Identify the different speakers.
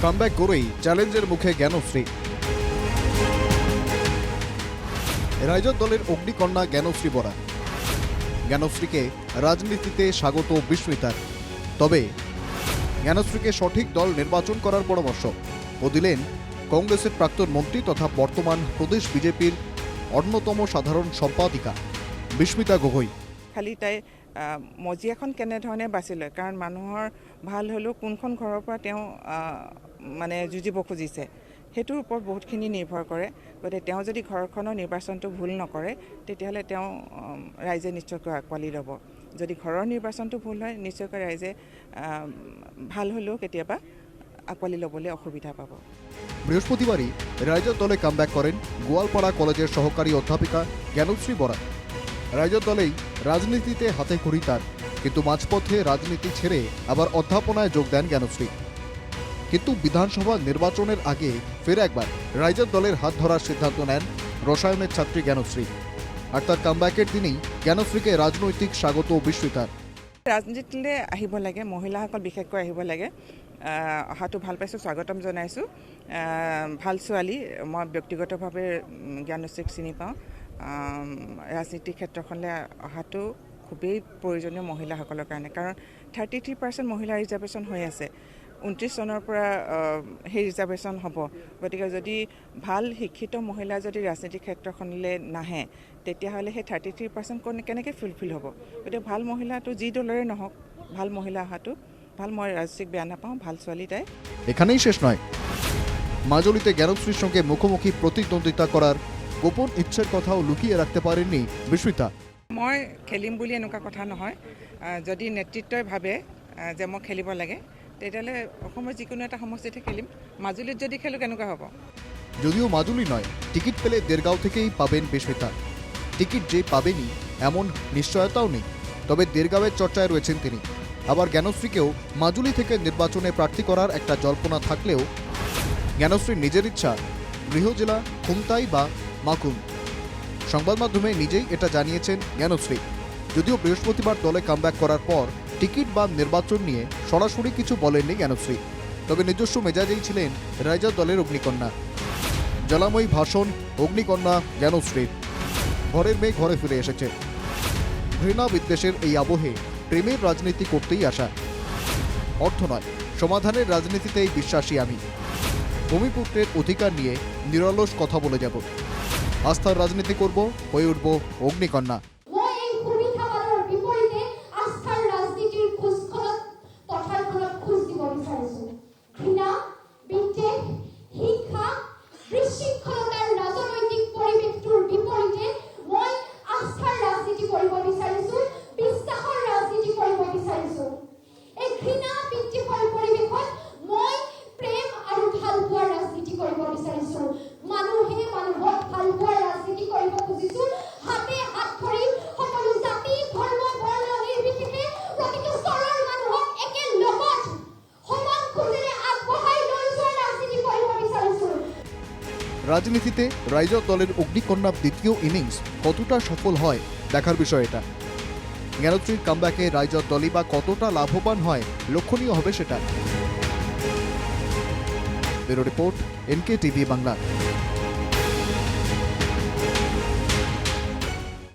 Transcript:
Speaker 1: Comeback করেই চ্যালেঞ্জের মুখে জ্ঞানশ্রী। রাইজত দলের অগ্নিকন্যা জ্ঞানশ্রী বরা। জ্ঞানশ্রীকে রাজনীতিতে স্বাগত বিস্মিতার। তবে জ্ঞানশ্রীকে সঠিক দল নির্বাচন করার পরামর্শ ও দিলেন কংগ্রেসের প্রাক্তন মন্ত্রী তথা বর্তমান প্ৰদেশ বিজেপিৰ অন্যতম সাধারণ সম্পাদিকা বিস্মিতা গগৈ।
Speaker 2: খালি তাই মজিয়াখন কেনেধৰণে বাছি লয়, কাৰণ মানুহৰ ভাল হ'লেও কোনখন ঘৰৰ পৰা তেওঁ মানে যুঁজিব খুজিছে সেইটোৰ ওপৰত বহুতখিনি নিৰ্ভৰ কৰে। গতিকে তেওঁ যদি ঘৰখনৰ নিৰ্বাচনটো ভুল নকৰে তেতিয়াহ'লে তেওঁ ৰাইজে নিশ্চয়কৈ আঁকোৱালি ল'ব। যদি ঘৰৰ নিৰ্বাচনটো ভুল হয় নিশ্চয়কৈ ৰাইজে ভাল হ'লেও কেতিয়াবা আঁকোৱালি ল'বলৈ অসুবিধা পাব।
Speaker 1: বৃহস্পতিবারই রাইজত দলে কামব্যাক করেন গোয়ালপাড়া কলেজের সহকারী অধ্যাপিকা জ্ঞানশ্রী বরা। রাইজত দলেই রাজনীতিতে হাতে খড়ি তার, কিন্তু মাঝপথে রাজনীতি ছেড়ে আবার অধ্যাপনায় যোগ দেন জ্ঞানশ্রী। কিন্তু বিধানসভা নির্বাচনের আগে ফের একবার রাইজত দলের হাত ধরার সিদ্ধান্ত নেন রসায়নের ছাত্রী জ্ঞানশ্রী। আর তার কামব্যাকের দিনেই জ্ঞানশ্রীকে রাজনৈতিক স্বাগত বিস্মিতার।
Speaker 2: ৰাজনীতিলৈ আহিব লাগে, মহিলাসকল বিশেষকৈ আহিব লাগে। অহাটো ভাল পাইছোঁ, স্বাগতম জনাইছোঁ। ভাল ছোৱালী, মই ব্যক্তিগতভাৱে জ্ঞানশ্ৰীক চিনি পাওঁ। ৰাজনীতিৰ ক্ষেত্ৰখনলৈ অহাটো খুবেই প্ৰয়োজনীয় মহিলাসকলৰ কাৰণে, কাৰণ 33% মহিলা ৰিজাৰ্ভেশ্যন হৈ আছে। 29 চনৰ পৰা সেই ৰিজাৰ্ভেশ্যন হ'ব। গতিকে যদি ভাল শিক্ষিত মহিলা যদি ৰাজনীতিৰ ক্ষেত্ৰখনলৈ নাহে তেতিয়াহ'লে সেই 33% কেনেকৈ ফুলফিল হ'ব। গতিকে ভাল মহিলাটো যি দলৰে নহওক, ভাল মহিলা অহাটো ভাল। মই ৰাজনীতিক বেয়া নাপাওঁ, ভাল ছোৱালী তাই।
Speaker 1: এখানেই শেষ নয়, মাজুলিতে জ্ঞানশ্রীর সঙ্গে মুখোমুখি প্রতিদ্বন্দ্বিতা করার গোপন ইচ্ছের কথাও লুকিয়ে রাখতে পারেননি বিস্মিতা।
Speaker 2: মই খেলিম বুলি এনেকুৱা কথা নহয়। যদি নেতৃত্বই ভাবে যে মই খেলিব লাগে তেতিয়াহ'লে অসমৰ যিকোনো এটা সমষ্টিতে খেলিম। মাজুলীত যদি খেলোঁ কেনেকুৱা হ'ব।
Speaker 1: যদিও মাজুলি নয়, টিকিট পেলে দেরগাঁও থেকেই পাবেন বিস্মিতা। টিকিট যে পাবেনই এমন নিশ্চয়তাও নেই, তবে দেরগাঁওয়ের চর্চায় রয়েছেন তিনি। আবার জ্ঞানশ্রীকেও মাজুলি থেকে নির্বাচনে প্রার্থী করার একটা জল্পনা থাকলেও জ্ঞানশ্রীর নিজের ইচ্ছা গৃহ জেলা খুমতাই বা মাকুম। সংবাদ মাধ্যমে নিজেই এটা জানিয়েছেন জ্ঞানশ্রী। যদিও বৃহস্পতিবার দলে কামব্যাক করার পর টিকিট বা নির্বাচন নিয়ে সরাসরি কিছু বলেননি জ্ঞানশ্রী, তবে নিজস্ব মেজাজেই ছিলেন রাইজত দলের অগ্নিকন্যা। জ্বালাময়ী ভাষণ অগ্নিকন্যা জ্ঞানশ্রীর। ঘরের মেয়ে ঘরে ফিরে এসেছে। ঘৃণা বিদ্বেষের এই আবহে প্রেমের রাজনীতি করতেই আসা। অর্থ নয়, সমাধানের রাজনীতিতেই বিশ্বাসী আমি। ভূমিপুত্রের অধিকার নিয়ে নিরলস কথা বলে যাব। আস্থার রাজনীতি করব, হয়ে উঠব অগ্নিকন্যা। রাজনীতিতে রাইজত দলের অগ্নিকন্যার দ্বিতীয় ইনিংস কতটা সফল হয় দেখার বিষয় এটা। জ্ঞানশ্রীর কামব্যাকে রাইজত দলই বা কতটা লাভবান হয় লক্ষণীয় হবে সেটা। Bureau report, NK TV Bangla.